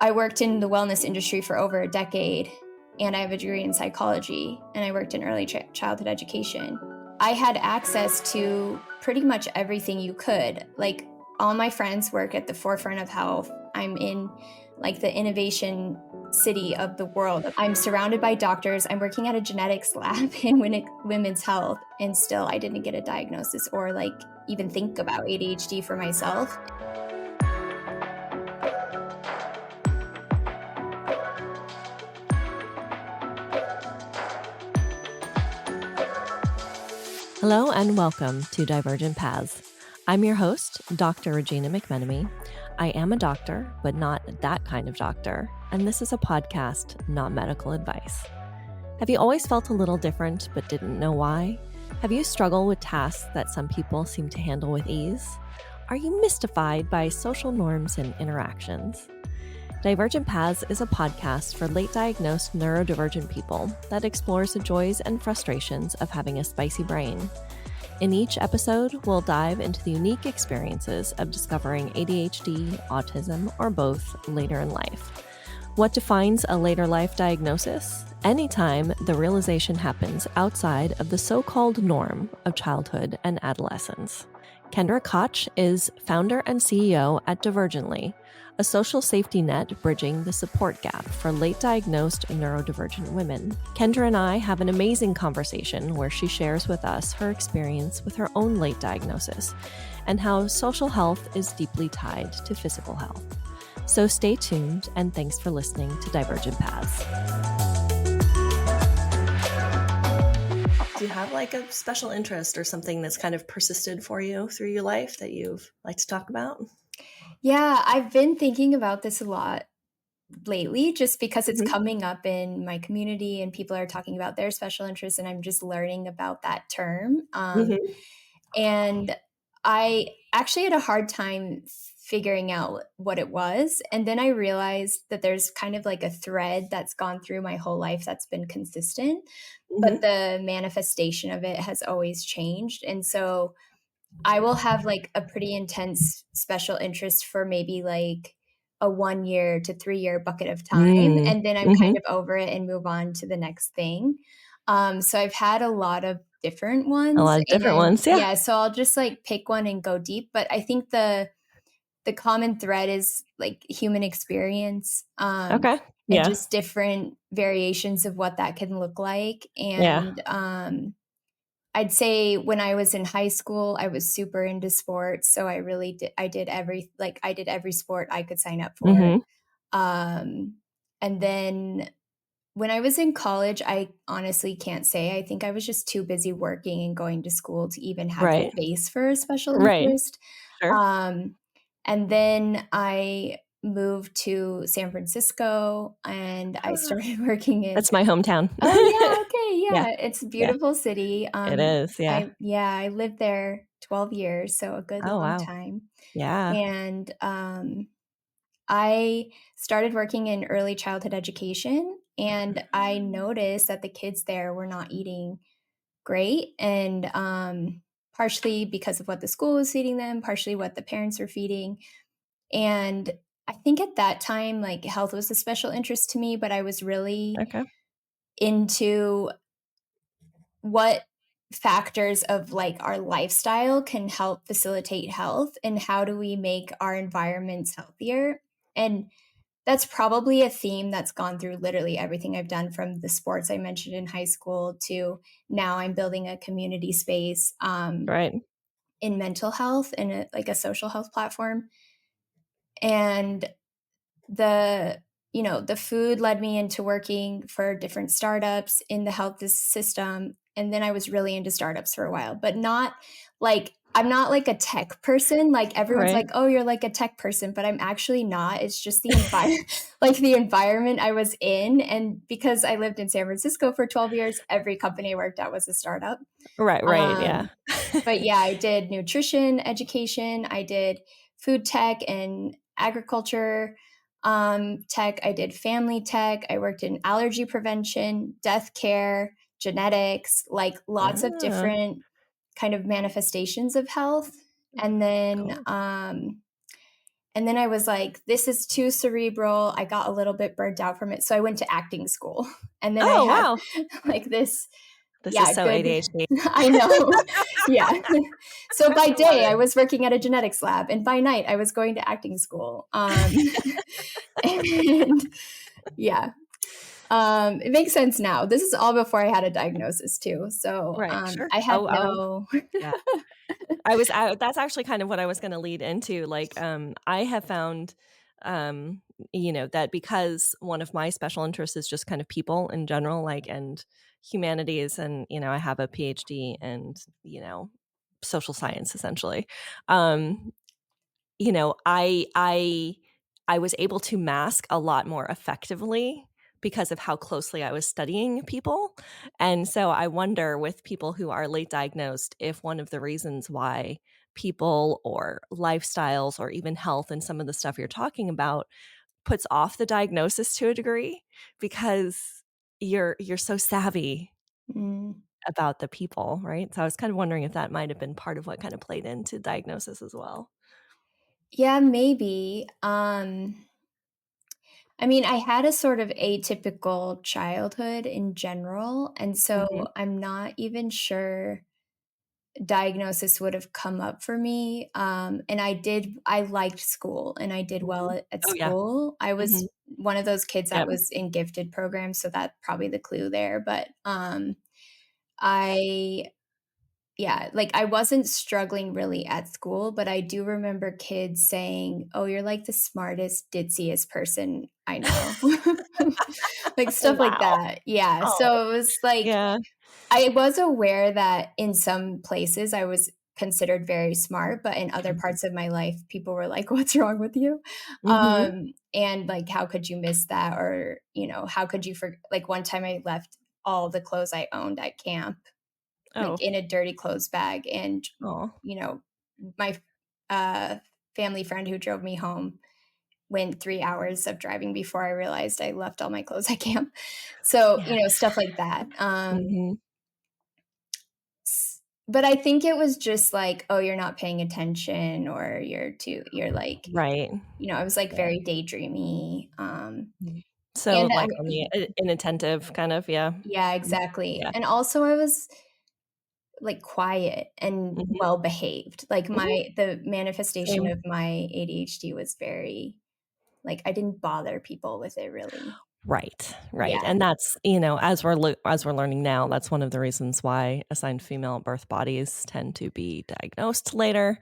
I worked in the wellness industry for over a decade, and I have a degree in psychology, and I worked in early childhood education. I had access to pretty much everything you could. Like, all my friends work at the forefront of health. I'm in like the innovation city of the world. I'm surrounded by doctors. I'm working at a genetics lab in women's health, and still I didn't get a diagnosis or like even think about ADHD for myself. Hello and welcome to Divergent Paths. I'm your host, Dr. Regina McMenemy. I am a doctor, but not that kind of doctor, and this is a podcast, not medical advice. Have you always felt a little different but didn't know why? Have you struggled with tasks that some people seem to handle with ease? Are you mystified by social norms and interactions? Divergent Paths is a podcast for late diagnosed neurodivergent people that explores the joys and frustrations of having a spicy brain. In each episode, we'll dive into the unique experiences of discovering ADHD, autism, or both later in life. What defines a later life diagnosis? Anytime the realization happens outside of the so-called norm of childhood and adolescence. Kendra Koch is founder and CEO at Divergently, a social safety net bridging the support gap for late diagnosed neurodivergent women. Kendra and I have an amazing conversation where she shares with us her experience with her own late diagnosis and how social health is deeply tied to physical health. So stay tuned, and thanks for listening to Divergent Paths. Do you have like a special interest or something that's kind of persisted for you through your life that you've like to talk about? Yeah, I've been thinking about this a lot lately just because it's Mhm. coming up in my community and people are talking about their special interests, and I'm just learning about that term. Mhm. And I actually had a hard time figuring out what it was. And then I realized that there's kind of like a thread that's gone through my whole life that's been consistent, but Mhm. the manifestation of it has always changed. And so I will have like a pretty intense special interest for maybe like a 1 year to 3 year bucket of time, Mm. and then I'm kind Mhm. of over it and move on to the next thing. So I've had a lot of different A ones, lot of different and ones, yeah. yeah, so I'll just like pick one and go deep. But I think the common thread is like human experience, Okay. and Yeah. just different variations of what that can look like. Yeah. And I'd say when I was in high school, I was super into sports, so I did every sport I could sign up for. Mhm. Um, and then when I was in college, I honestly can't say. I think I was just too busy working and going to school to even have Right. space for a special Right. interest. Sure. Um, and then I moved to San Francisco and I started working in. That's my hometown. Oh, yeah, okay, Yeah. yeah, it's a Yeah. beautiful city. It is, yeah. I lived there 12 years, so a good Oh, long wow. time. Yeah. And, I started working in early childhood education, and I noticed that the kids there were not eating great, and, partially because of what the school was feeding them, partially what the parents were feeding. And I think at that time, like, health was a special interest to me, but I was really Okay. into what factors of like our lifestyle can help facilitate health, and how do we make our environments healthier. And that's probably a theme that's gone through literally everything I've done, from the sports I mentioned in high school to now I'm building a community space Right. in mental health and like a social health platform. And the the food led me into working for different startups in the health system, and then I was really into startups for a while, but not like, I'm not like a tech person. Like, everyone's Right. like, oh, you're like a tech person, but I'm actually not. It's just the environment like the environment I was in. And because I lived in San Francisco for 12 years, every company I worked at was a startup. Right, right, yeah. um but yeah, I did nutrition education, I did food tech and agriculture tech, I did family tech, I worked in allergy prevention, death care, genetics, like lots of Ah, different kind of manifestations of health. And then cool. And then I was like, this is too cerebral. I got a little bit burnt out from it. So I went to acting school. And then I Oh, had wow. like this, This is yeah, so good. ADHD. I know. Yeah. So by I love day, I it. was working at a genetics lab, and by night, I was going to acting school. And yeah, it makes sense now. This is all before I had a diagnosis too. So Right, sure. I had Oh, no. yeah. That's actually kind of what I was gonna lead into, like, I have found, um, that because one of my special interests is just kind of people in general, like, and humanities, and, I have a PhD and, social science essentially. Um, you know, I was able to mask a lot more effectively because of how closely I was studying people. And so I wonder with people who are late diagnosed if one of the reasons why people or lifestyles or even health and some of the stuff you're talking about puts off the diagnosis to a degree because you're so savvy Mm, about the people, right? So I was kind of wondering if that might have been part of what kind of played into diagnosis as well. yeah, maybe. I mean, I had a sort of atypical childhood in general, and so Mhm. I'm not even sure diagnosis would have come up for me. And I liked school and I did well Mhm. at Oh, yeah. school. I was Mhm. one of those kids that Yep. was in gifted programs, so that's probably the clue there. But I yeah, like I wasn't struggling really at school, but I do remember kids saying, "Oh, you're like the smartest, ditziest person I know." Like stuff like Wow. that. Yeah. Oh, So it was like yeah. I was aware that in some places I was considered very smart, but in other Mhm. parts of my life, people were like, "What's wrong with you?" Mhm. And like, "How could you miss that?" Or, how could you like one time I left all the clothes I owned at camp, like Oh. in a dirty clothes bag. And, Oh. you know, my family friend who drove me home went 3 hours of driving before I realized I left all my clothes at camp. So, Yeah. stuff like that. Mhm. But I think it was just like, "Oh, you're not paying attention," or you're like, Right. I was, like, Yeah. very daydreamy, Mhm. So, and like, on the inattentive kind of, yeah. yeah, Mm, exactly, yeah. and also I was, like, quiet and Mhm. well behaved, like, Mhm. the manifestation Same. of my ADHD was very like, I didn't bother people with it really. Right, right, Yeah, and that's, as we're learning now, that's one of the reasons why assigned female birth bodies tend to be diagnosed later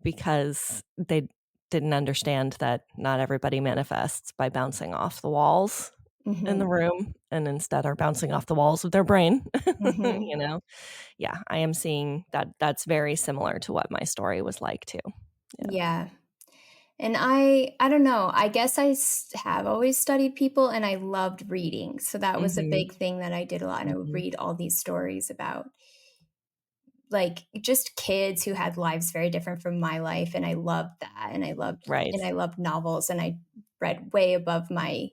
because they didn't understand that not everybody manifests by bouncing off the walls in the mhm, room and instead are bouncing off the walls of their brain, mhm, you know? Yeah, I am seeing that that's very similar to what my story was like too. Yeah. yeah. And I don't know, I guess have always studied people and I loved reading, so that was a Mhm, big thing that I did a lot, and I would mhm. read all these stories about, like, just kids who had lives very different from my life, and I loved that, Right. and I loved novels, and I read way above my,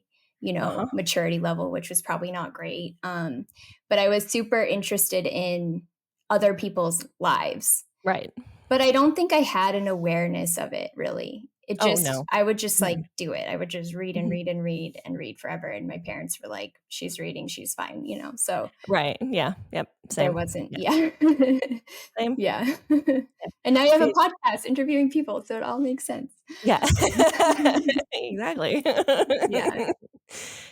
Uh-huh. maturity level, which was probably not great, but I was super interested in other people's lives. Right. But I don't think I had an awareness of it really. Oh, no. I would just, like, Mm-mm. do it. I would just read and Mhm. read and read and read forever, and my parents were like, "She's reading, she's fine," so Right, yeah, yep, there same. wasn't Yeah, yeah. same. Yeah. Yeah. And now you have a See podcast interviewing people, so it all makes sense. yeah. Yeah. Exactly. Yeah,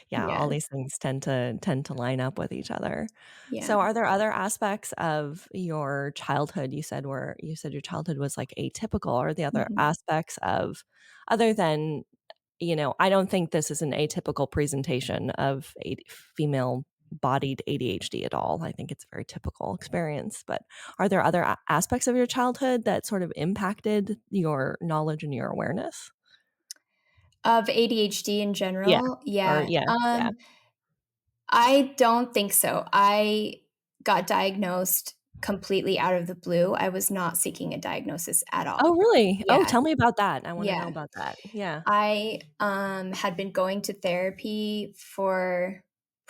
Yeah, yeah, all these things tend to line up with each other. yeah. So are there other aspects of your childhood you said your childhood was, like, atypical? Are the other Mhm. aspects of other than I don't think this is an atypical presentation of a female-bodied ADHD at all. I think it's a very typical experience, but are there other aspects of your childhood that sort of impacted your knowledge and your awareness? Of ADHD in Yeah. general? Or Yeah, yeah, yeah. I don't think so. I got diagnosed completely out of the blue. I was not seeking a diagnosis at Oh, all. really? Oh, Yeah, tell me about that. I wanna know yeah. about that. Yeah. I, had been going to therapy for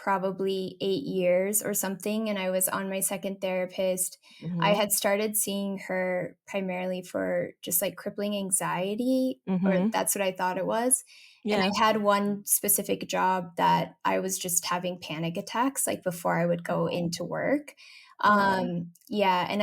probably 8 years or something, and I was on my second therapist. I Mhm. had started seeing her primarily for just like crippling anxiety, or Mhm. that's what I thought it was. And Yeah. I had one specific job that I was just having panic attacks like before I would go Oh. into work. Oh. Yeah, and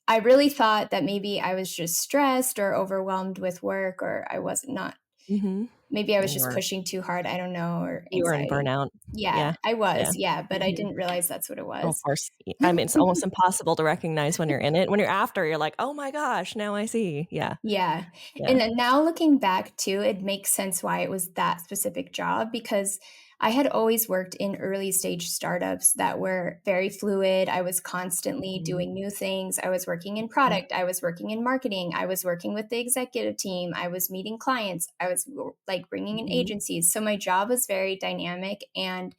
I really thought that maybe I was just stressed or overwhelmed with work, or I was not, Mhm. maybe I was just Or pushing too hard, I don't know, or you were in anxiety. burnout. Yeah, Yeah. I Yeah. was, yeah, but I Mhm. didn't realize that's what it Oh, of was. course. I mean, it's almost impossible to recognize when you're in it. When you're after, you're like, "Oh my gosh, now I see." Yeah. Yeah, Yeah. and then now looking back too, it makes sense why it was that specific job, because I had always worked in early stage startups that were very fluid. I was constantly Mhm. doing new things. I was working in Mhm. product, I was working in marketing, I was working with the executive team, I was meeting clients, I was like bringing in Mhm. agencies. So my job was very dynamic and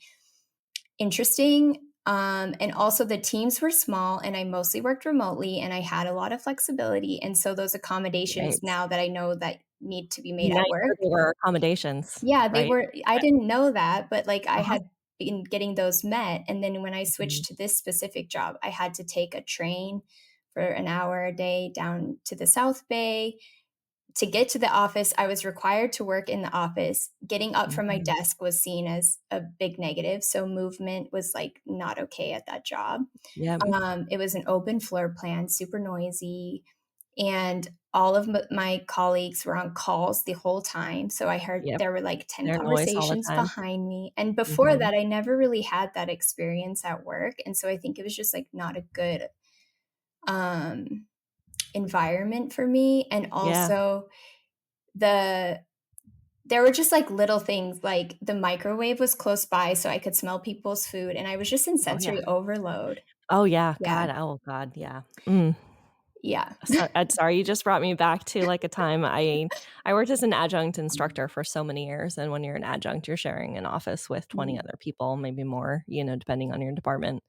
interesting. And also the teams were small and I mostly worked remotely and I had a lot of flexibility. And so those accommodations Right. now that I know that need to be made Now at you know work. there were accommodations, Yeah, they right? were, I didn't know that, but like I Uh-huh. had been getting those met. And then when I Mhm. switched to this specific job, I had to take a train for an hour a day down to the South Bay. To get to the office, I was required to work in the office. Getting up from my Mhm. desk was seen as a big negative, so movement was, like, not okay at that job. Yep. It was an open floor plan, super noisy, and all of my colleagues were on calls the whole time, so I heard Yep. there were, like, 10 Their noise all the conversations time. behind me, and before Mhm. that, I never really had that experience at work, and so I think it was just, like, not a good, um, environment for me, and Yeah. also the there were just, like, little things, like, the microwave was close by so I could smell people's food, and I was just in Oh, yeah. sensory overload. Oh, yeah. Yeah, God. Oh, God. Yeah. Mm. yeah. So I'm sorry, you just brought me back to, like, a time I worked as an adjunct instructor for so many years, and when you're an adjunct, you're sharing an office with 20 Mm. other people, maybe more, depending on your department,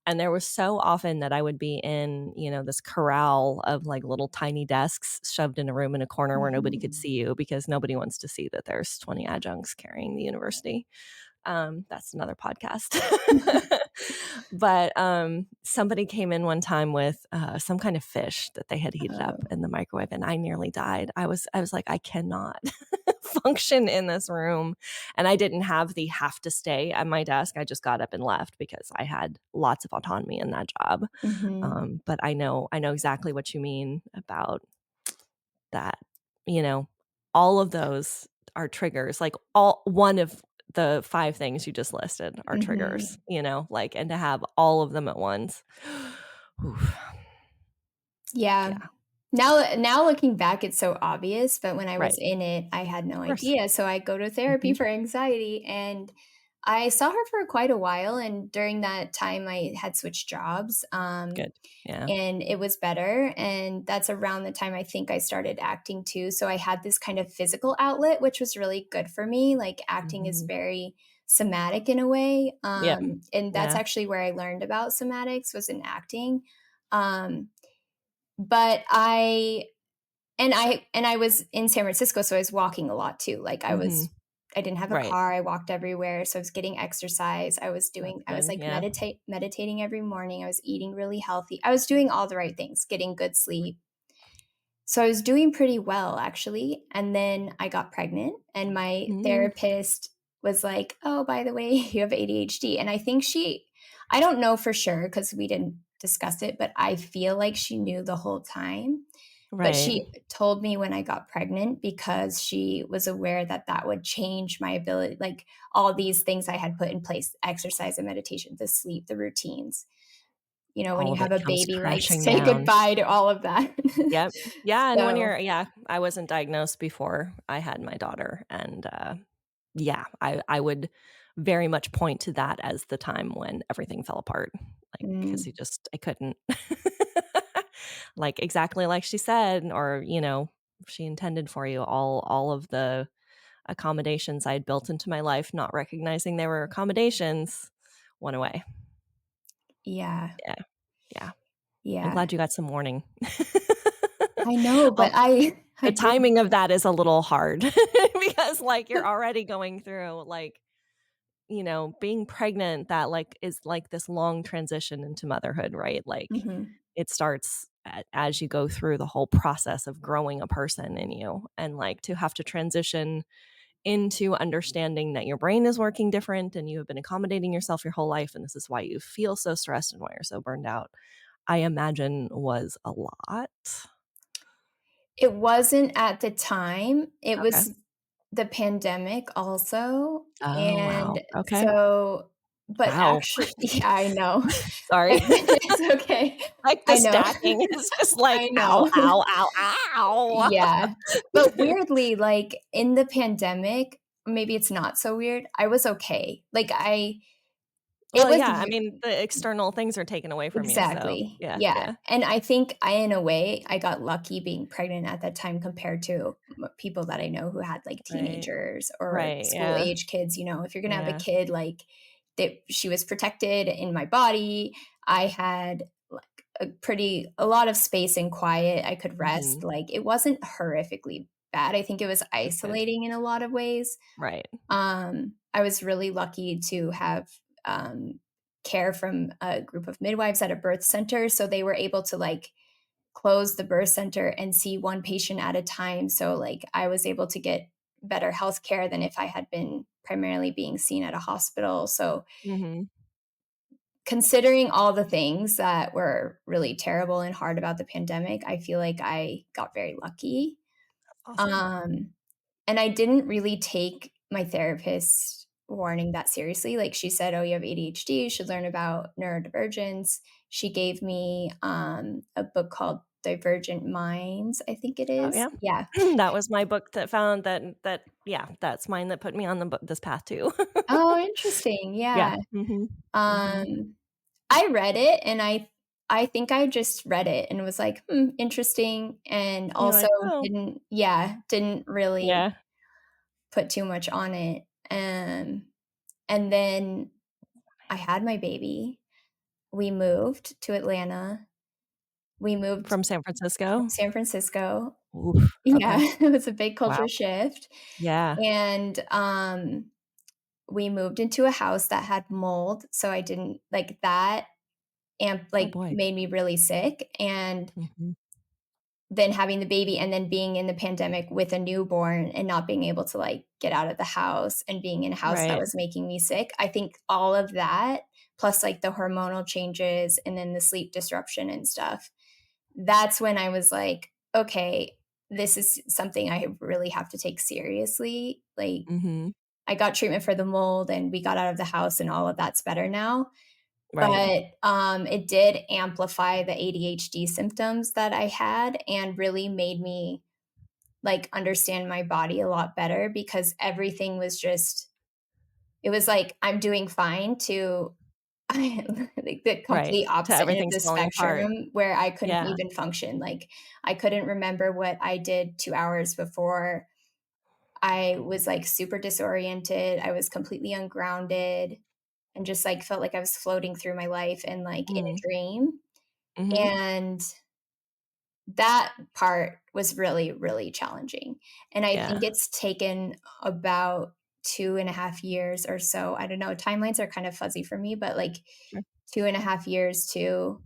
and there was so often that I would be in, this corral of, like, little tiny desks shoved in a room in a corner where nobody could Mhm. see you because nobody wants to see that there's 20 adjuncts carrying the university. That's another podcast. But, somebody came in one time with, some kind of fish that they had heated up Oh. in the microwave, and I nearly died. I was like, "I cannot function in this room," and I didn't have the have to stay at my desk. I just got up and left because I had lots of autonomy in that job. Mhm. But I know exactly what you mean about that, you know, all of those are triggers, like, all one of the 5 things you just listed are triggers, Mhm. like, and to have all of them at once. Oof, Yeah. yeah, Now looking back, it's so obvious, but when I was right, in it, I had no of course. idea, so I go to therapy Mhm, for anxiety, and I saw her for quite a while, and during that time, I had switched jobs, good, yeah, and it was better, and that's around the time I think I started acting too, so I had this kind of physical outlet, which was really good for me, like, acting is mhm, very somatic in a way, yep, and that's yeah, actually where I learned about somatics was in acting, um, but I was in San Francisco, so I was walking a lot too, like, mhm, I didn't have a right, car, I walked everywhere, so I was getting exercise, that's I was, good, like, yeah, meditating every morning, I was eating really healthy, I was doing all the right things, getting good sleep. So I was doing pretty well, actually, and then I got pregnant, and my mm, therapist was like, "Oh, by the way, you have ADHD," and I don't know for sure because we didn't discuss it, but I feel like she knew the whole time. But right, she told me when I got pregnant because she was aware that that would change my ability, like, all these things I had put in place, exercise and meditation, the sleep, the routines. When all you of have it a comes baby, like, crashing say down. goodbye to all of that. Yep. Yeah, and when So, you're yeah, I wasn't diagnosed before I had my daughter, and, yeah, I would very much point to that as the time when everything fell apart, like, because mm, I couldn't like, exactly like she said, or, she intended for you, all of the accommodations I had built into my life, not recognizing they were accommodations, went away. yeah, Yeah, yeah. I'm yeah. glad you got some warning. I know, but Well, I the did. timing of that is a little hard because, like, you're already going through, like, being pregnant, that like is like this long transition into motherhood, right? Like Mhm. it starts as you go through the whole process of growing a person in you, and like to have to transition into understanding that your brain is working different and you have been accommodating yourself your whole life, and this is why you feel so stressed and why you're so burned out, I imagine was a lot. It wasn't at the time. It Okay. was the pandemic also, Oh, wow. and Okay. so but Wow. actually yeah, I know. Sorry. It's okay. Like the I know. stacking is just like, I ow, know. ow, ow, ow. Yeah. But weirdly, like, in the pandemic, maybe it's not so weird, I was okay. Like, it Well, was yeah, I mean, the external things are taken away from you, so exactly. yeah, Yeah, yeah. and I think in a way, I got lucky being pregnant at that time compared to people that I know who had like Right. teenagers or Right, school yeah, age kids. If you're gonna have a yeah. kid, like that, she was protected in my body. I had like a lot of space and quiet. I could rest. Mhm. Like it wasn't horrifically bad. I think it was That's good. isolating in a lot of ways. Right. I was really lucky to have um, care from a group of midwives at a birth center. So they were able to like close the birth center and see one patient at a time. So like I was able to get better health care than if I had been primarily being seen at a hospital. So Mhm. considering all the things that were really terrible and hard about the pandemic, I feel like I got very lucky. Awesome. Um, And I didn't really take my therapist's warning that seriously. Like she said, "Oh, you have ADHD, you should learn about neurodivergence." She gave me a book called Divergent Minds, I think it Oh, is. yeah. Yeah. That was my book that found that yeah, that's mine that put me on this path too. Oh, interesting. Yeah. Yeah. Mhm. Mhm. Um I read it and I think I just read it and was like, "Hmm, interesting." And You're also like, "Oh." didn't really Yeah. put too much on it. And then I had my baby. We moved to Atlanta. We moved From San from Francisco? San Francisco. Oof, Yeah, okay. it was a big culture Wow. shift, Yeah. and, we moved into a house that had mold, so I didn't like, that Oh, boy. made me really sick, and Mhm. then having the baby and then being in the pandemic with a newborn and not being able to, like, get out of the house and being in a house that Right. was making me sick, I think all of that, plus, like, the hormonal changes and then the sleep disruption and stuff, that's when I was like, "Okay, this is something I really have to take seriously." Like, Mhm. I got treatment for the mold and we got out of the house and all of that's better now, Right. but, it did amplify the ADHD symptoms that I had and really made me, like, understand my body a lot better because everything was just it was like, I'm doing fine to like, the Right. complete To opposite end of everything's the falling apart. spectrum where I couldn't Yeah. even function, like, I couldn't remember what I did 2 hours before. I was, like, super disoriented, I was completely ungrounded, and just, like, felt like I was floating through my life and, like, in a Mm. dream, Mhm. and that part was really, really challenging, and I think Yeah. it's taken about 2.5 years or so, I don't know, timelines are kind of fuzzy for me, but, like, Sure. 2.5 years to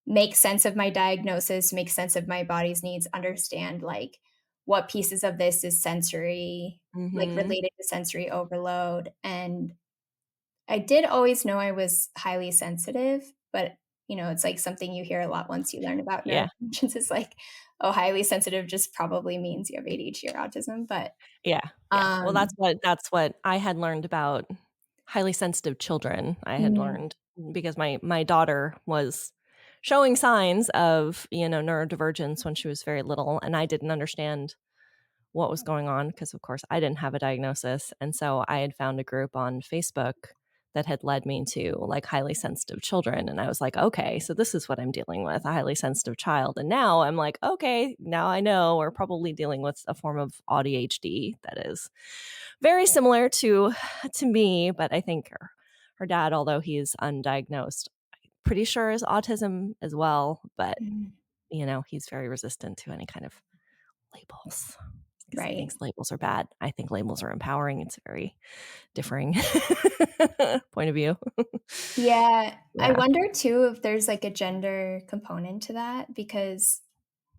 make sense of my diagnosis, make sense of my body's needs, understand, like, what pieces of this is sensory, like, Mhm. related to sensory overload, and I did always know I was highly sensitive, but, it's, like, something you hear a lot once you learn about Yeah. neurodivergence is like, oh, highly sensitive just probably means you have ADHD or autism, but, Yeah. Yeah. Well, um that's what I had learned about highly sensitive children. I had mm, learned because my daughter was showing signs of, neurodivergence when she was very little, and I didn't understand what was going on because, of course, I didn't have a diagnosis. And so I had found a group on Facebook that had led me to like highly sensitive children. And I was like, okay, so this is what I'm dealing with, a highly sensitive child. And now I'm like, okay, now I know we're probably dealing with a form of ADHD that is very similar to me. But I think her dad, although he's undiagnosed, pretty sure is autism as well. But, mm. he's very resistant to any kind of labels. because he Right. thinks labels are bad. I think labels are empowering. It's a very differing point of view. Yeah. I Yeah. wonder too if there's like a gender component to that because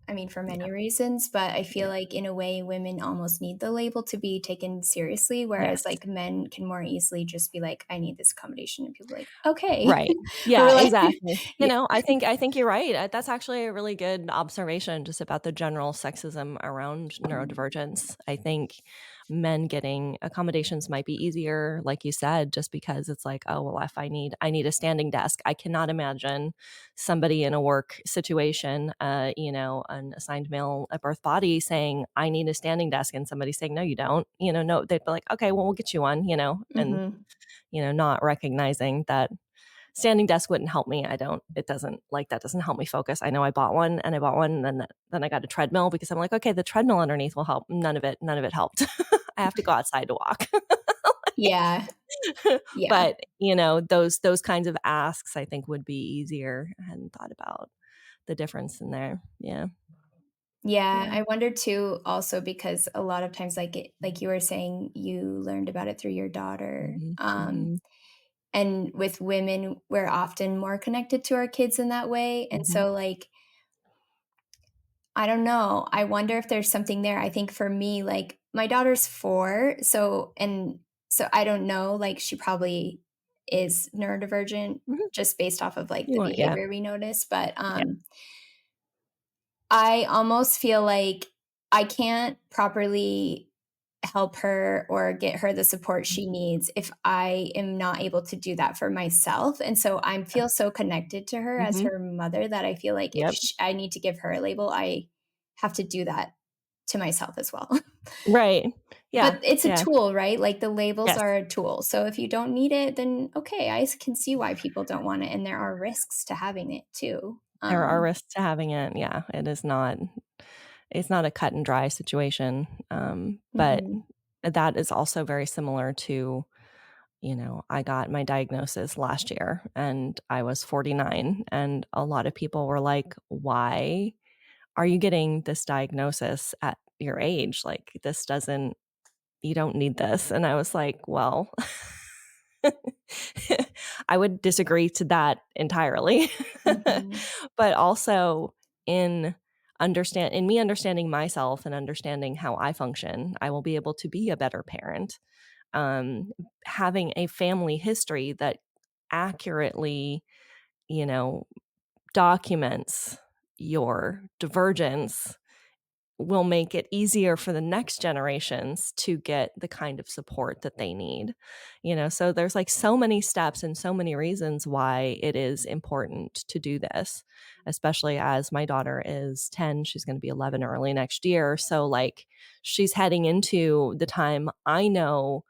I mean, for Yeah. many reasons, but I Yeah. feel like in a way women almost need the label to be taken seriously, whereas Yes. like men can more easily just be like, I need this accommodation. And people are like, okay. Right. Or we're Yeah, like, exactly. yeah. I think you're right. That's actually a really good observation just about the general sexism around neurodivergence. I think men getting accommodations might be easier, like you said, just because it's like, oh, well, if I need a standing desk. I cannot imagine somebody in a work situation, an assigned male at birth body saying, I need a standing desk, and somebody saying, no, you don't. No, they'd be like, okay, well, we'll get you one, and Mhm. not recognizing that standing desk wouldn't help me. That doesn't help me focus. I know I bought one and then I got a treadmill because I'm like, okay, the treadmill underneath will help. None of it helped. I have to go outside to walk. Yeah. Yeah. But, those kinds of asks I think would be easier. I hadn't thought about the difference in there. Yeah. Yeah. Yeah. I wonder too, also because a lot of times, like you were saying, you learned about it through your daughter. Mhm. Mhm. And with women, we're often more connected to our kids in that way. And Mhm. so, like, I don't know. I wonder if there's something there. I think for me, like my daughter's 4, so I don't know, like she probably is neurodivergent Mhm. just based off of like You the want yeah. behavior we notice, but Yeah. I almost feel like I can't properly help her or get her the support she needs if I am not able to do that for myself. And so I feel so connected to her as Mhm. her mother that I feel like if Yep. I need to give her a label, I have to do that to myself as well. Right. But Yeah. it's a Yeah. tool, right? Like the labels Yes. are a tool. So if you don't need it, then okay, I can see why people don't want it. And there are risks to having it too. There are risks to having it. Yeah, it's not a cut and dry situation, but Mhm, that is also very similar to, I got my diagnosis last year and I was 49, and a lot of people were like, "Why are you getting this diagnosis at your age? Like, this doesn't you don't need this." And I was like, "Well, I would disagree to that entirely." mhm. But also in in me understanding myself and understanding how I function, I will be able to be a better parent. Having a family history that accurately, you know, documents your divergence will make it easier for the next generations to get the kind of support that they need. So there's like so many steps and so many reasons why it is important to do this, especially as my daughter is 10, she's going to be 11 early next year. So like she's heading into the time I know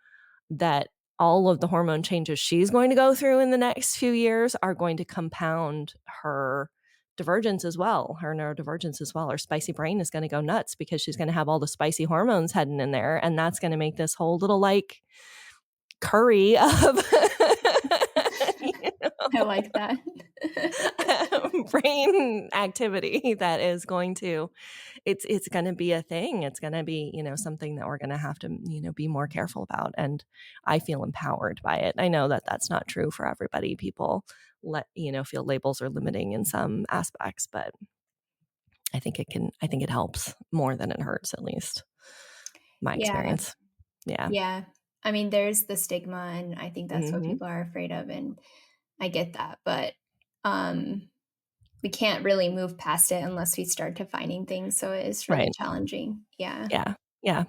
that all of the hormone changes she's going to go through in the next few years are going to compound her divergence as well, her neurodivergence as well. Her spicy brain is going to go nuts because she's going to have all the spicy hormones heading in there. And that's going to make this whole little like curry of you I like that. brain activity that is going to it's going to be a thing. It's going to be, something that we're going to have to, be more careful about. And I feel empowered by it. I know that that's not true for everybody. People feel labels are limiting in some aspects, but I think it helps more than it hurts, at least my Yeah. experience. Yeah. Yeah. I mean, there's the stigma, and I think that's what Hmm. people are afraid of, and I get that, but, um, we can't really move past it unless we start defining things, so it is really Right. challenging. Yeah. Yeah. Yeah.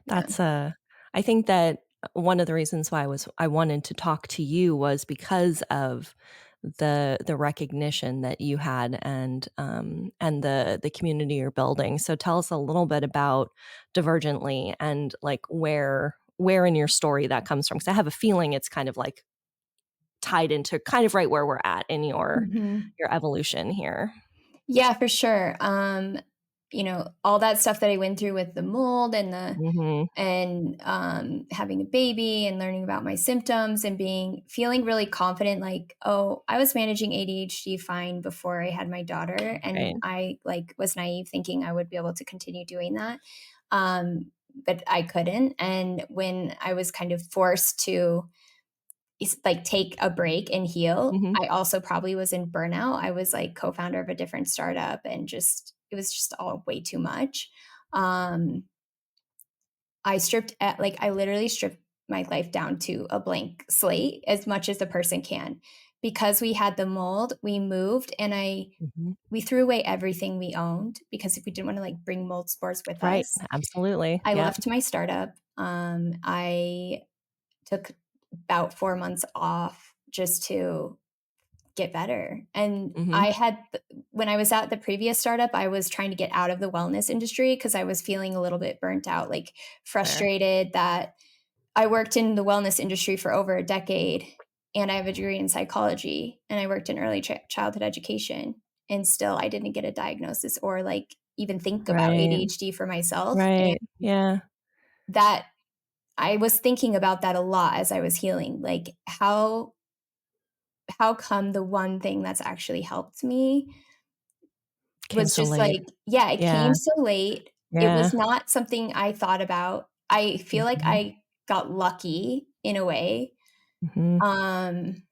Yeah. That's I think that one of the reasons why I wanted to talk to you was because of the recognition that you had and the community you're building. So tell us a little bit about Divergently and like where in your story that comes from, because I have a feeling it's kind of like tied into kind of right where we're at in Mhm. your evolution here. Yeah, for sure. All that stuff that I went through with the mold Hmm. having a baby and learning about my symptoms and feeling really confident, like, oh, I was managing ADHD fine before I had my daughter, and Right. I like was naive thinking I would be able to continue doing that. but I couldn't. And when I was kind of forced to like take a break and heal, Mhm. I also probably was in burnout. I was like co-founder of a different startup and just it was just all way too much. Um, I literally stripped my life down to a blank slate as much as a person can. Because we had the mold, we moved and Mhm. we threw away everything we owned because if we didn't want to like bring mold spores with Right. us. Absolutely. I Yep. left my startup. I took about 4 months off just to get better. And Mhm. when I was at the previous startup, I was trying to get out of the wellness industry because I was feeling a little bit burnt out, like Fair. frustrated that I worked in the wellness industry for over a decade and I have a degree in psychology and I worked in early childhood education. And still, I didn't get a diagnosis or like even think about Right. ADHD for myself. And Right. Yeah. that I was thinking about that a lot as I was healing. Like, how come the one thing that's actually helped me Came was so just late. like, yeah, it Yeah. came so late. It Yeah. was not something I thought about. I feel like Mhm. I got lucky in a way. Mhm. Um,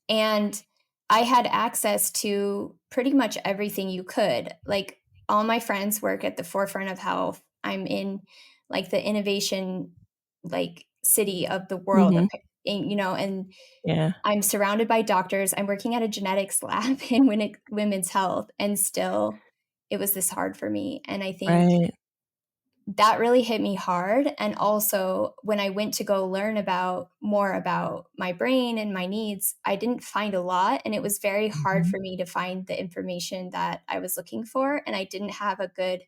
and I had access to pretty much everything you could. Like all my friends work at the forefront of health. I'm in like the innovation like city of the world, Mhm. and Yeah. I'm surrounded by doctors. I'm working at a genetics lab in women's health, and still it was this hard for me. And I think Right. that really hit me hard. And also, when I went to go learn about more about my brain and my needs, I didn't find a lot. And it was very hard Mhm. for me to find the information that I was looking for. And I didn't have a good,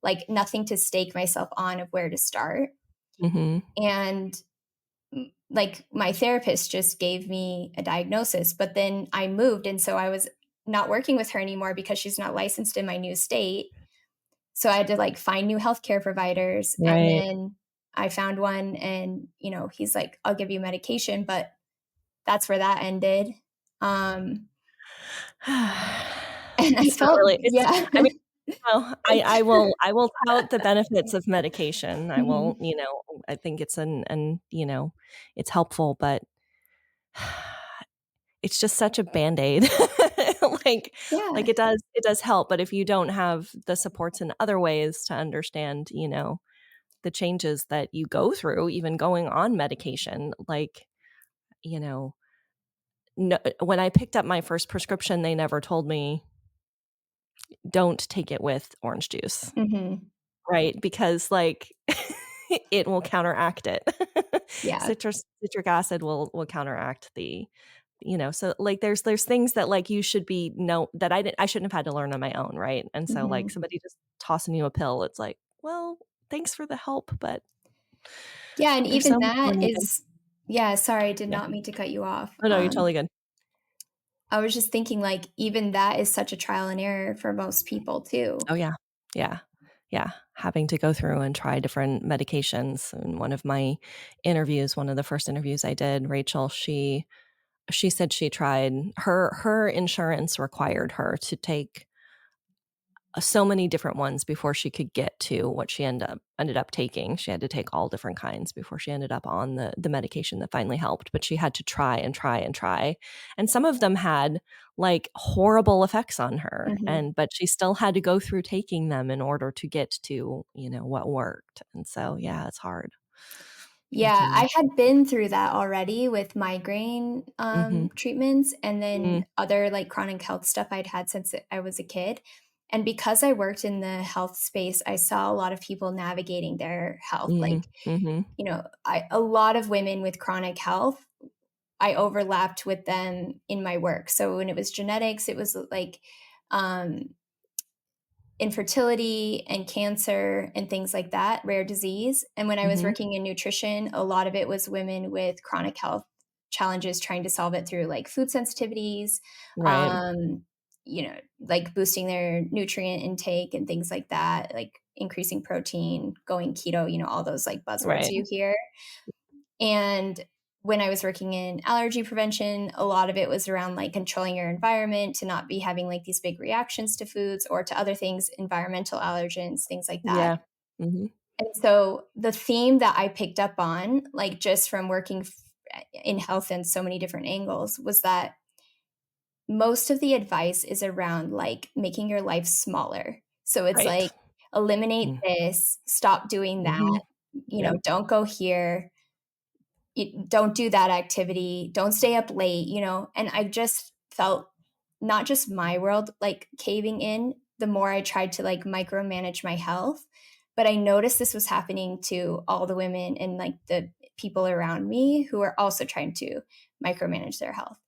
like, nothing to stake myself on of where to start. Mhm. And like my therapist just gave me a diagnosis, but then I moved. And so I was not working with her anymore because she's not licensed in my new state. So I had to like find new healthcare providers. And Right. then I found one and, he's like, I'll give you medication, but that's where that ended. Um, and I It's not felt, really it's yeah. I mean, well, I will tout the benefits of medication. I will, Mhm. I think it's it's helpful, but it's just such a Band-Aid. Like Yeah. it does help, but if you don't have the supports in other ways to understand, the changes that you go through, even going on medication, like, you know, no when I picked up my first prescription, they never told me, "Don't take it with orange juice." Hmm. Right? Because, like, it will counteract it. Yeah. Citric acid will counteract so, like, there's things that, like, you should be know that I shouldn't have had to learn on my own, right? And so, like, Hmm. somebody just tossing you a pill, it's like, "Well, thanks for the help, but Yeah. And there's even so much more that needed." is, yeah, sorry, I did Yeah. not mean to cut you off. Oh, no, you're totally good. I was just thinking, like, even that is such a trial and error for most people too. Oh, yeah. Yeah. Yeah. Having to go through and try different medications. In one of the first interviews I did, Rachel, she said she tried her insurance required her to take so many different ones before she could get to what she ended up taking. She had to take all different kinds before she ended up on the medication that finally helped, but she had to try and try and try. And some of them had like horrible effects on her, Hmm. but she still had to go through taking them in order to get to, what worked. And so yeah, it's hard. Yeah, Mhm. I had been through that already with migraine, Mhm. treatments and Mm. then other, like, chronic health stuff I'd had since I was a kid, and because I worked in the health space, I saw a lot of people navigating their health, Mhm. like, Mhm. a lot of women with chronic health, I overlapped with them in my work, so when it was genetics, it was, like, um infertility and cancer and things like that, rare disease. And when I was Mhm. working in nutrition, a lot of it was women with chronic health challenges trying to solve it through like food sensitivities, Right. um, like boosting their nutrient intake and things like that, like increasing protein, going keto, all those like buzzwords Right. you hear. And when I was working in allergy prevention, a lot of it was around like controlling your environment to not be having like these big reactions to foods or to other things, environmental allergens, things like that. Yeah. Mhm. And so the theme that I picked up on, like, just from working in health in so many different angles, was that most of the advice is around, like, making your life smaller. So it's Right. like, eliminate Mm. this, stop doing that, Mhm. Yep. don't go here, don't do that activity, don't stay up late, and I just felt not just my world, like, caving in the more I tried to, like, micromanage my health, but I noticed this was happening to all the women and, like, the people around me who are also trying to micromanage their health.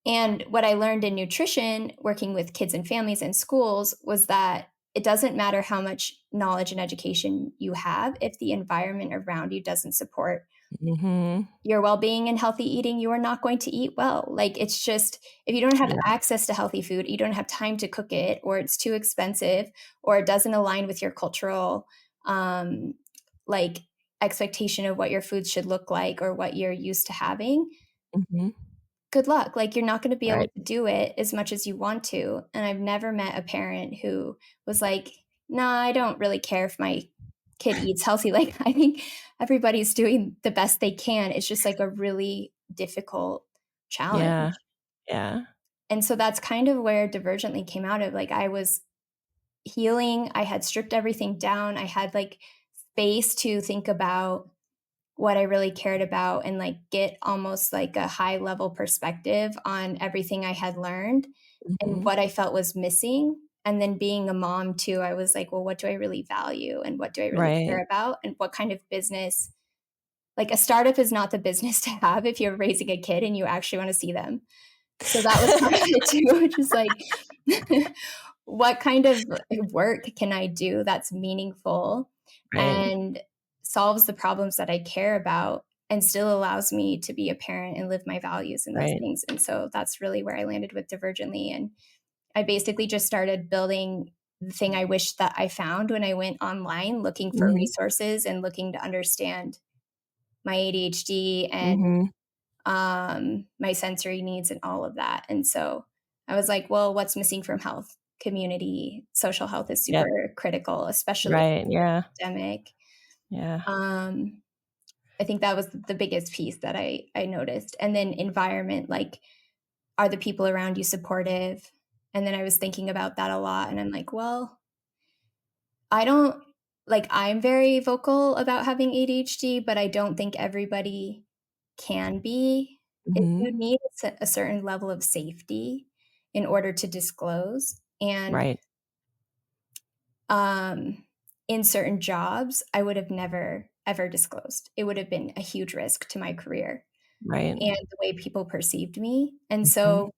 And what I learned in nutrition, working with kids and families in schools, was that it doesn't matter how much knowledge and education you have if the environment around you doesn't support Mhm. your well-being and healthy eating, you are not going to eat well. Like, it's just, if you don't have Yeah. access to healthy food, you don't have time to cook it, or it's too expensive, or it doesn't align with your cultural, um, like, expectation of what your food should look like or what you're used to having, Mhm. good luck. Like, you're not gonna be able Right. to do it as much as you want to, and I've never met a parent who was like, "Nah, I don't really care if my kid eats healthy." Like, I think everybody's doing the best they can. It's just, like, a really difficult Yeah. challenge, Yeah. and so that's kind of where Divergently came out of. Like, I was healing, I had stripped everything down, I had, like, space to think about what I really cared about and, like, get almost like a high level perspective on everything I had learned and Mhm. what I felt was missing. And then being a mom too, I was like, well, what do I really value and what do I really Right. care about? And what kind of business, like, a startup is not the business to have if you're raising a kid and you actually want to see them. So that was part of it too, which is like, what kind of work can I do that's meaningful Right. and solves the problems that I care about and still allows me to be a parent and live my values and those Right. things? And so that's really where I landed with Divergently. And I basically just started building the thing I wish that I found when I went online looking for Mhm. resources and looking to understand my ADHD and Mhm. my sensory needs and all of that. And so I was like, well, what's missing from health? Community, social health is Yep. super critical, especially Right. with Yeah. the pandemic. Yeah. Um, I think that was the biggest piece that I noticed. And then environment, like, are the people around you supportive? And then I was thinking about that a lot. And I'm like, well, I don't like, I'm very vocal about having ADHD, but I don't think everybody can be. If Mhm. you need a certain level of safety in order to disclose, and, Right. um, in certain jobs, I would have never, ever disclosed. It would have been a huge risk to my career Right. and the way people perceived me, and Mhm. so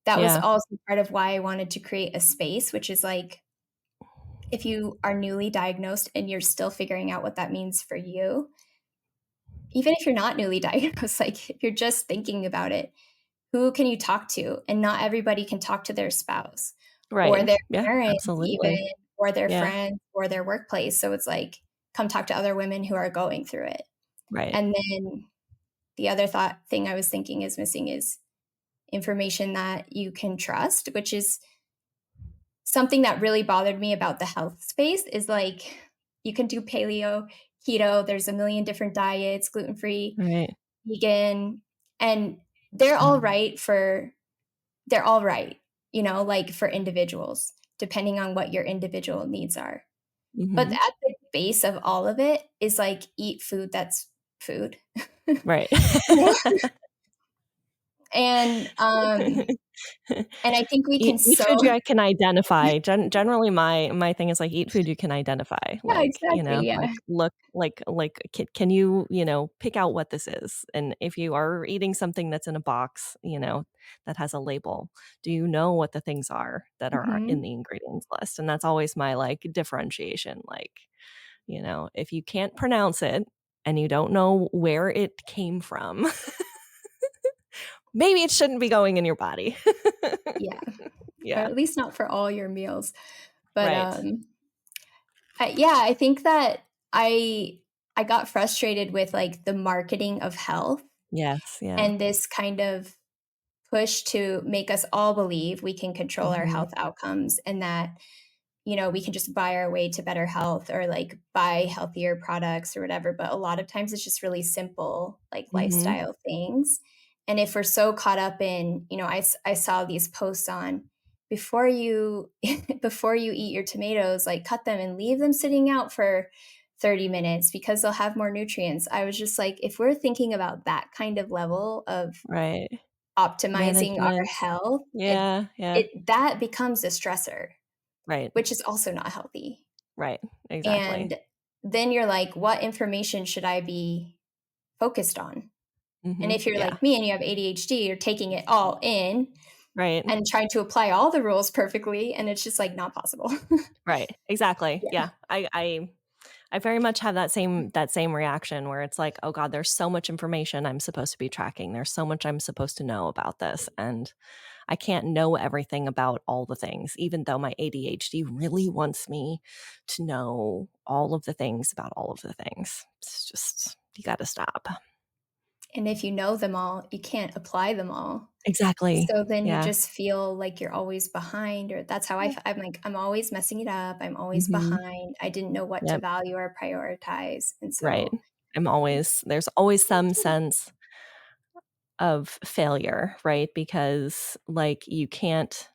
that was Yeah. also part of why I wanted to create a space, which is like, if you are newly diagnosed and you're still figuring out what that means for you, even if you're not newly diagnosed, like, if you're just thinking about it, who can you talk to? And not everybody can talk to their spouse or Right. their Yeah. parents even, Absolutely. or their Yeah. friends or their workplace. So it's like, come talk to other women who are going through it. Right. And then the other thing I was thinking is missing is information that you can trust, which is something that really bothered me about the health space is, like, you can do paleo, keto, there's a million different diets, gluten-free, Right. vegan, and they're all right for they're all right, like, for individuals, depending on what your individual needs are. But Mhm. at the base of all of it is, like, eat food that's food. Right. You know? And, and I think we Eat can eat so food you can identify. Generally, my thing is, like, eat food you can identify, Yeah, exactly, like, yeah. look like, can you, pick out what this is? And if you are eating something that's in a box, that has a label, do you know what the things are that are in Mhm. the ingredients list? And that's always my, like, differentiation, like, if you can't pronounce it and you don't know where it came from, maybe it shouldn't be going in your body. Yeah, or Yeah. at least not for all your meals. But, Right. yeah, I think that I I got frustrated with, like, the marketing of health Yes, yeah. and this kind of push to make us all believe we can control our Mhm. health outcomes and that we can just buy our way to better health or like buy healthier products or whatever. But a lot of times it's just really simple, like Mhm. lifestyle things. And if we're so caught up in, I saw these posts on before you before you eat your tomatoes, like cut them and leave them sitting out for 30 minutes because they'll have more nutrients. I was just like, if we're thinking about that kind of level of Right. optimizing our Management. health, Yeah, yeah. that becomes a stressor, Right. which is also not healthy. Right. Exactly. And then you're like, what information should I be focused on? And Mhm. if you're Yeah. like me and you have ADHD, you're taking it all in Right. and trying to apply all the rules perfectly, and it's just like not possible. Right. Exactly. Yeah. Yeah. I very much have that same reaction where it's like, "Oh god, there's so much information I'm supposed to be tracking. There's so much I'm supposed to know about this, and I can't know everything about all the things, even though my ADHD really wants me to know all of the things about all of the things." It's just you gotta stop. And if you know them all, you can't apply them all. Exactly. So then you Yeah. just feel like you're always behind, or that's how I'm like, I'm always messing it up. I'm always Mhm. behind. I didn't know what to Yep. value or prioritize. And Right. so, There's always some sense of failure, right? Because like you can't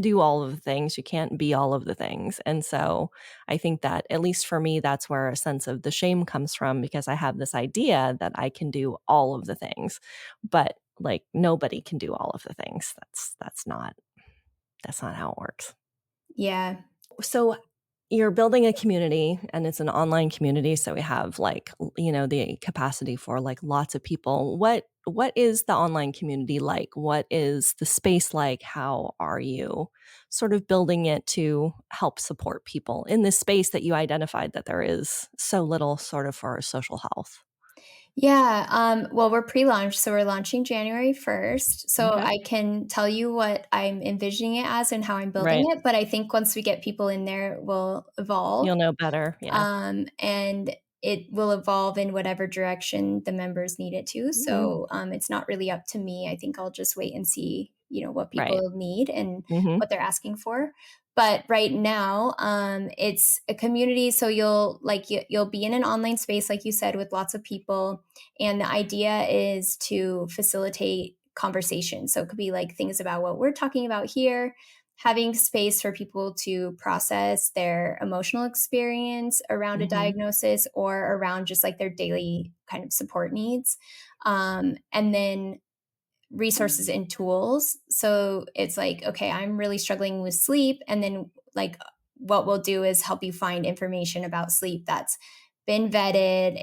do all of the things, you can't be all of the things. And so I think that at least for me that's where a sense of the shame comes from because I have this idea that I can do all of the things. But like nobody can do all of the things. That's not how it works. yeah. So you're building a community and it's an online community, so we have the capacity for like lots of people. What is the online community like? What is the space like? How are you sort of building it to help support people in this space that you identified that there is so little sort of for social health? Yeah, well, we're pre-launch, so we're launching January 1st. So Okay. I can tell you what I'm envisioning it as and how I'm building Right. it, but I think once we get people in there, it will evolve. You'll know better. Yeah. And it will evolve in whatever direction the members need it to. Mhm. So it's not really up to me. I think I'll just wait and see, what Right. people need and Mhm. what they're asking for. But right now, it's a community, so you'll be in an online space, like you said, with lots of people, and the idea is to facilitate conversation. So it could be like things about what we're talking about here, having space for people to process their emotional experience around a Mhm. diagnosis or around just like their daily kind of support needs. And then resources and tools. So it's like, okay, I'm really struggling with sleep. And then, like, what we'll do is help you find information about sleep that's been vetted.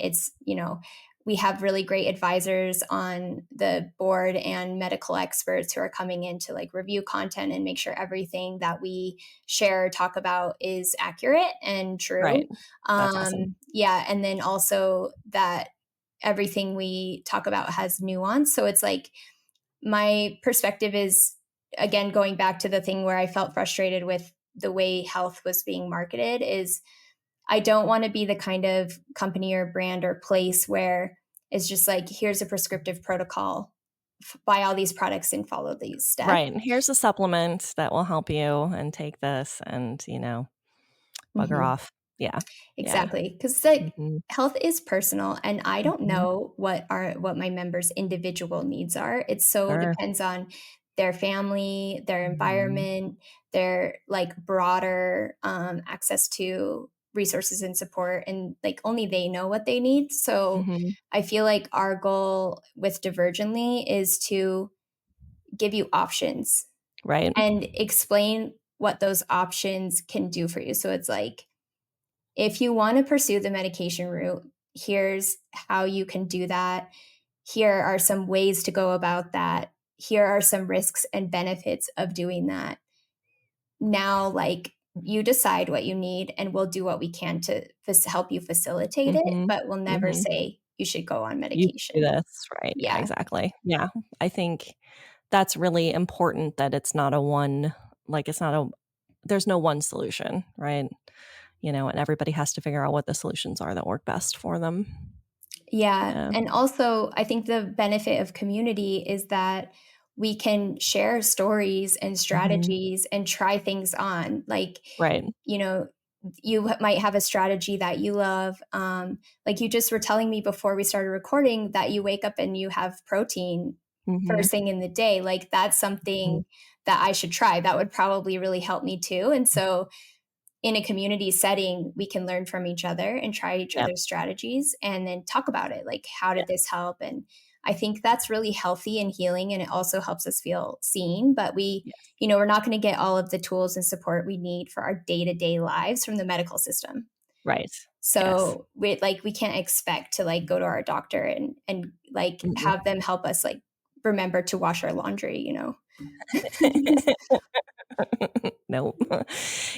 We have really great advisors on the board and medical experts who are coming in to like review content and make sure everything that we share or talk about is accurate and Right. true. That's awesome. Yeah. And then also that everything we talk about has nuance. So it's like, my perspective is, again, going back to the thing where I felt frustrated with the way health was being marketed, is I don't want to be the kind of company or brand or place where it's just like, here's a prescriptive protocol, buy all these products and follow these steps. Right. Here's a supplement that will help you and take this and, bugger Mhm. off. Yeah. Yeah. Exactly, because like Mhm. health is personal, and I don't Mhm. know what my members' individual needs are. It so Sure. depends on their family, their Mhm. environment, their like broader access to resources and support, and like only they know what they need. So Mhm. I feel like our goal with Divergently is to give you options Right. and explain what those options can do for you. So it's like, if you want to pursue the medication route, here's how you can do that. Here are some ways to go about that. Here are some risks and benefits of doing that. Now, like, you decide what you need, and we'll do what we can to help you facilitate it, Mhm. but we'll never Mhm. say you should go on You do medication. this, right. Yeah, Yeah. exactly. Yeah. I think that's really important that it's not a one it's not a there's no one solution, right? And everybody has to figure out what the solutions are that work best for them. Yeah. Yeah. And also, I think the benefit of community is that we can share stories and Mhm. strategies and try things on. Like, Right. you know, might have a strategy that you love. Like you just were telling me before we started recording that you wake up and you have protein Mhm. first thing in the day. Like that's Mhm. something that I should try. That would probably really help me too. And so in a community setting, we can learn from each other and try each Yep. other's strategies and then talk about it. Like, how Yeah. did this help? And I think that's really healthy and healing. And it also helps us feel seen. But Yes. we're not going to get all of the tools and support we need for our day to day lives from the medical system. Right. Yes. So we can't expect to like go to our doctor and like Mm-mm. have them help us like remember to wash our laundry. Nope.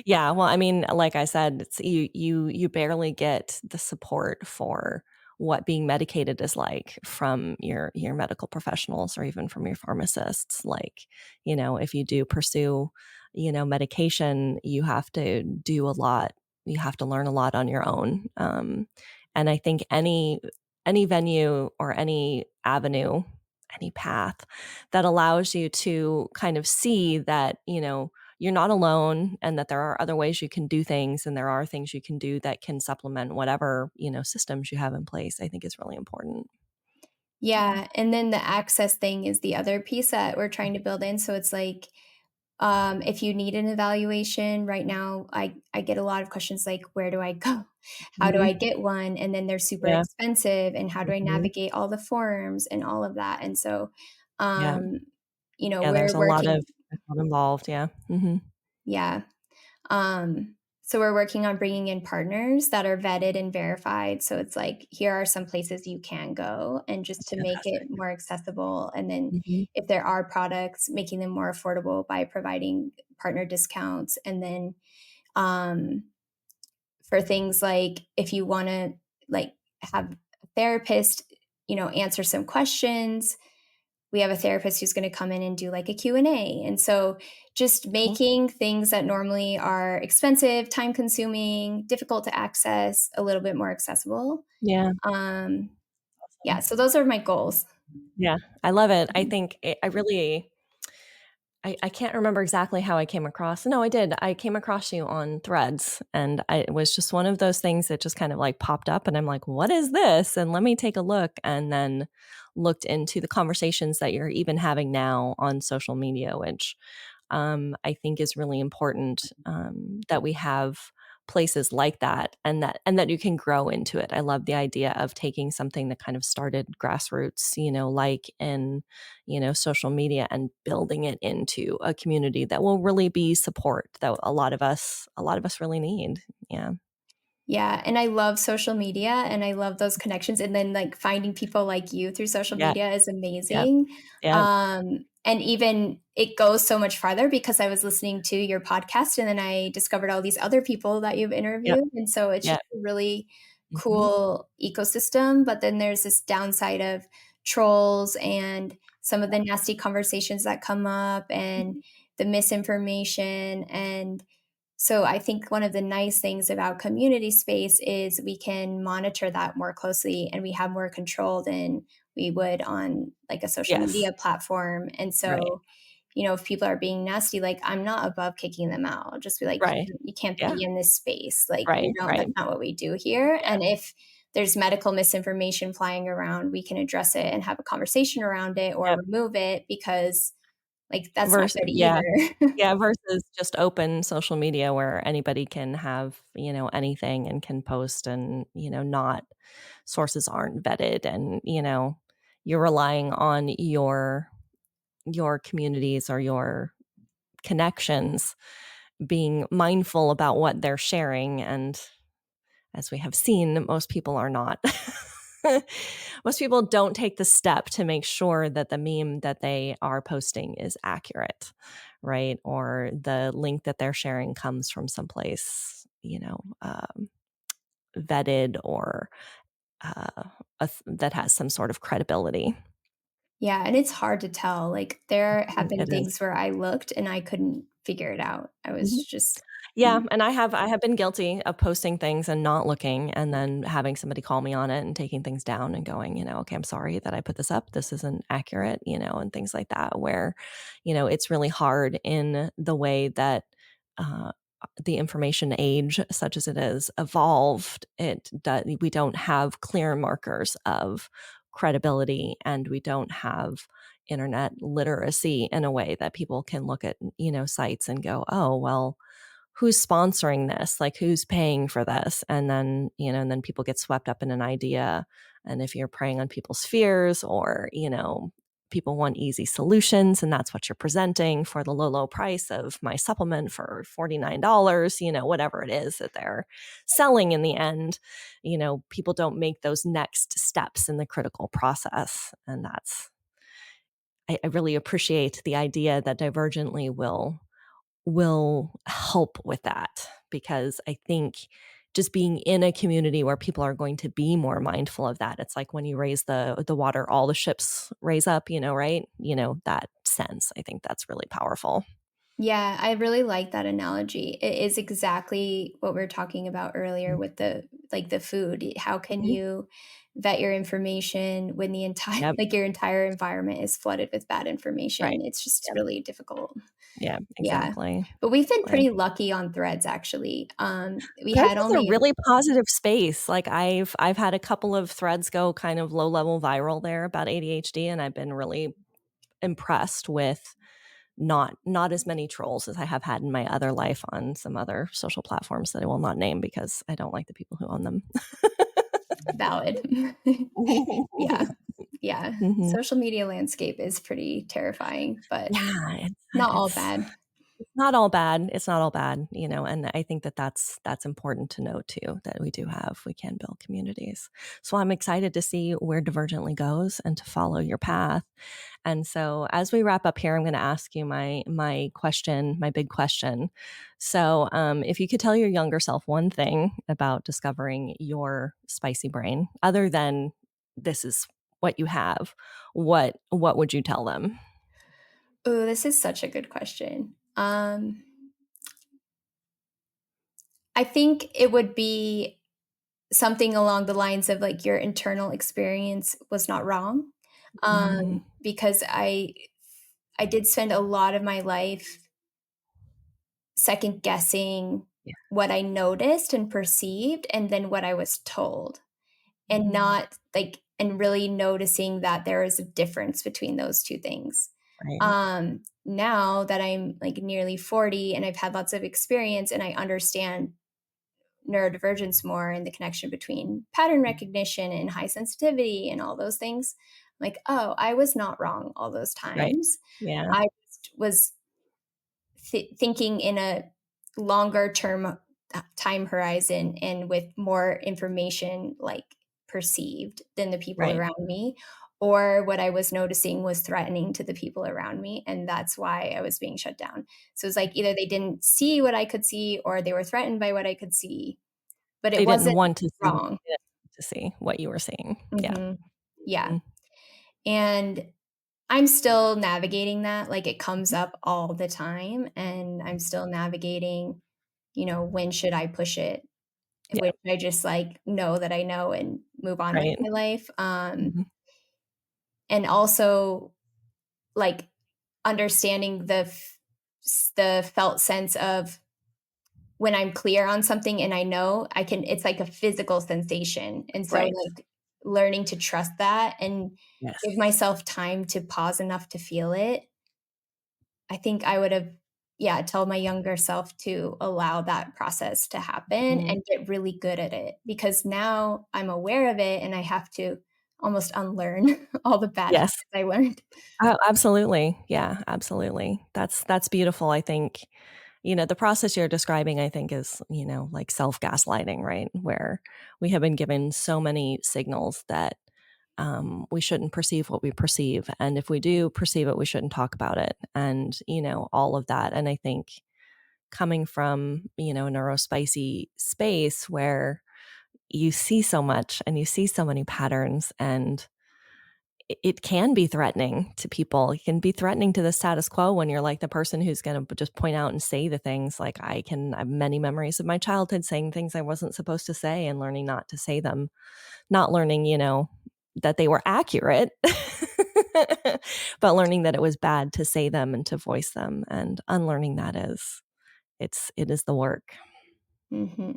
Yeah, well, I mean, like I said, it's you barely get the support for what being medicated is like from your medical professionals or even from your pharmacists. Like, if you do pursue, medication, you have to do a lot. You have to learn a lot on your own. And I think any venue or any avenue, any path that allows you to kind of see that, you're not alone and that there are other ways you can do things and there are things you can do that can supplement whatever, systems you have in place, I think is really important. Yeah, and then the access thing is the other piece that we're trying to build in, so it's like, if you need an evaluation right now, I get a lot of questions like, "Where do I go? How do I Mhm. get one?" And then they're super Yeah. expensive, and how do I Mhm. navigate all the forms and all of that, and so, Yeah. um, Yeah, we're there's a lot involved, yeah. Mhm. yeah. So we're working on bringing in partners that are vetted and verified. So it's like, here are some places you can go, and just That's to make it fantastic. more accessible. And then Mhm. if there are products, making them more affordable by providing partner discounts. And then um, for things like if you want to like have a therapist, answer some questions, we have a therapist who's going to come in and do like a Q&A. And so just Cool. making things that normally are expensive, time consuming, difficult to access a little bit more accessible. Yeah. Um, yeah, Awesome. so those are my goals. Yeah, I love it. I Mhm. think I really I can't remember exactly how I came across no, I did. I came across you on Threads, and it was just one of those things that just kind of, like, popped up, and I'm like, "What is this?" And let me take a look, and then looked into the conversations that you're even having now on social media, which I think is really important, that we have places like that and that you can grow into it. I love the idea of taking something that kind of started grassroots, like in, social media and building it into a community that will really be support that a lot of us really need. Yeah. Yeah, and I love social media and I love those connections, and then, like, finding people like you through social Yeah. media is Yeah. amazing. Yeah. And even it goes so much farther because I was listening to your podcast and then I discovered all these other people that you've Yep. interviewed, and so it's Yep. just a really Mhm. cool ecosystem, but then there's this downside of trolls and some of the nasty conversations that come up and Mhm. the misinformation, and so I think one of the nice things about community space is we can monitor that more closely and we have more control than we would on like a social Yes. media platform. And Right. so, if people are being nasty, like I'm not above kicking them out. I'll just be like, Right. you can't Yeah. be in this space. Like Right. Right. that's not what we do here. Yeah. And if there's medical misinformation flying around, we can address it and have a conversation around it or Yep. remove it because like that's not Versus good yeah. either. Yeah, versus just open social media where anybody can have, anything and can post and, not sources aren't vetted and, you're relying on your communities or your connections being mindful about what they're sharing and as we have seen, most people are not. Most people don't take the step to make sure that the meme that they are posting is accurate, right? Or the link that they're sharing comes from someplace, vetted or uh, that has some sort of credibility. Yeah, and it's hard to tell. Like, there have been It is. things where I looked and I couldn't figure it out. I was Mhm. just Yeah, and I have been guilty of posting things and not looking and then having somebody call me on it and taking things down and going, "Okay, I'm sorry that I put this up. This isn't accurate," and things like that where, it's really hard in the way that uh, the information age, such as it is, evolved. We don't have clear markers of credibility, and we don't have internet literacy in a way that people can look at, sites and go, "Oh, well, who's sponsoring this? Like, who's paying for this?" And then people get swept up in an idea. And if you're preying on people's fears, or, people want easy solutions, and that's what you're presenting for the low, low price of my supplement for $49, whatever it is that they're selling in the end, people don't make those next steps in the critical process. And I really appreciate the idea that Divergently will help with that, because I think just being in a community where people are going to be more mindful of that. It's like when you raise the water, all the ships raise up, right? That sense. I think that's really powerful. Yeah, I really like that analogy. It is exactly what we are talking about earlier with the food. How can Mhm. you vet your information when the entire Yep. like your entire environment is flooded with bad information? Right. It's just Yep. really difficult. Yeah, Yeah. exactly. But we've been Exactly. pretty lucky on Threads actually. We Threads had is a only really positive space. Like, I've had a couple of threads go kind of low level viral there about ADHD, and I've been really impressed with not as many trolls as I have had in my other life on some other social platforms that I will not name because I don't like the people who own them. valid. Yeah. Yeah. Mhm. Social media landscape is pretty terrifying, but Yeah, not all it's bad. it's not all bad. It's not all bad, and I think that that's important to note too, that we can build communities. So I'm excited to see where Divergently goes and to follow your path. And so as we wrap up here, I'm going to ask you my question, my big question. So, if you could tell your younger self one thing about discovering your spicy brain, other than this is what you have, what would you tell them? Oh, this is such a good question. I think it would be something along the lines of like your internal experience was not wrong. Mm, Because I did spend a lot of my life second guessing yeah. what I noticed and perceived and then what I was told, and Mm, not like and really noticing that there is a difference between those two things. right. Now that I'm like nearly 40 and I've had lots of experience and I understand neurodivergence more and the connection between pattern recognition and high sensitivity and all those things, like, oh, I was not wrong all those Right. times. Yeah. I just was thinking in a longer term time horizon and with more information like perceived than the people Right. around me, or what I was noticing was threatening to the people around me, and that's why I was being shut down. So it's like either they didn't see what I could see or they were threatened by what I could see, but it They didn't wasn't want to see wrong. what you were seeing. Yeah. Mhm. Yeah, Mhm. and I'm still navigating that, like, it comes up all the time, and I'm still navigating, when should I push it? Yeah. When should I just, like, know that I know and move on with Right. my life? Mhm. And also, like, understanding the felt sense of when I'm clear on something and I know, it's like a physical sensation, and so, Right. like, learning to trust that and give Yes. myself time to pause enough to feel it. I think I would have, yeah, told my younger self to allow that process to happen Mhm. and get really good at it, because now I'm aware of it and I have to almost unlearn all the bad habits Yes. I learned. Oh, absolutely. Yeah, absolutely. That's beautiful. I think, the process you're describing, I think, is, like self-gaslighting, right? Where we have been given so many signals that we shouldn't perceive what we perceive. And if we do perceive it, we shouldn't talk about it. And, all of that. And I think coming from, a neurospicy space where you see so much and you see so many patterns, and it can be threatening to people. It can be threatening to the status quo when you're like the person who's going to just point out and say the things. Like I have many memories of my childhood saying things I wasn't supposed to say and learning not to say them, not learning, that they were accurate, but learning that it was bad to say them and to voice them, and unlearning that it is the work. Mm-hmm.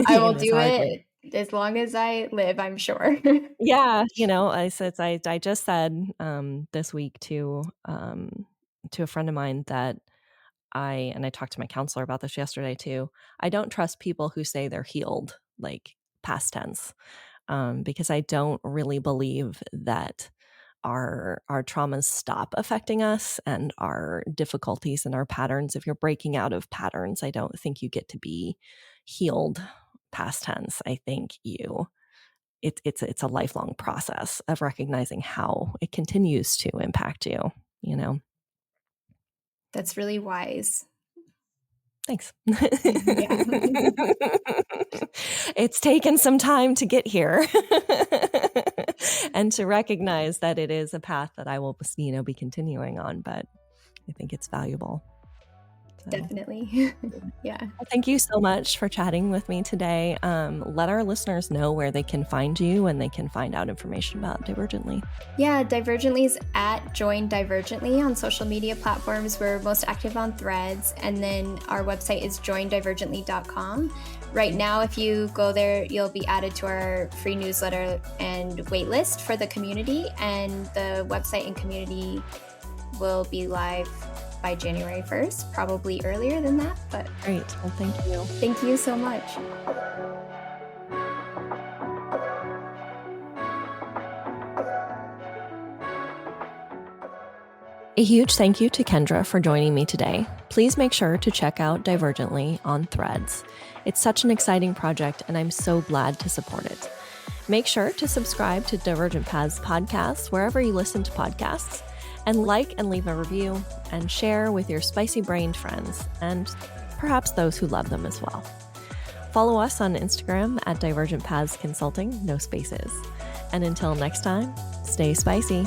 I will do hard. it as long as I live, I'm sure. Yeah, I just said this week to a friend of mine that I talked to my counselor about this yesterday too. I don't trust people who say they're healed, like past tense, because I don't really believe that our traumas stop affecting us and our difficulties and our patterns. If you're breaking out of patterns, I don't think you get to be healed past tense. I think it's a lifelong process of recognizing how it continues to impact you. That's really wise. Thanks. Yeah. It's taken some time to get here and to recognize that it is a path that I will, be continuing on, but I think it's valuable. So. Definitely. Yeah. Well, thank you so much for chatting with me today. Let our listeners know where they can find you and they can find out information about Divergently. Yeah, Divergently is at Join Divergently on social media platforms. We're most active on Threads, and then our website is joindivergently.com. Right now, if you go there, you'll be added to our free newsletter and waitlist for the community, and the website and community will be live by January 1st, probably earlier than that, but great. Well, thank you. Thank you so much. A huge thank you to Kendra for joining me today. Please make sure to check out Divergently on Threads. It's such an exciting project, and I'm so glad to support it. Make sure to subscribe to Divergent Paths podcasts wherever you listen to podcasts, and like and leave a review, and share with your spicy-brained friends, and perhaps those who love them as well. Follow us on Instagram at Divergent Paths Consulting, no spaces. And until next time, stay spicy.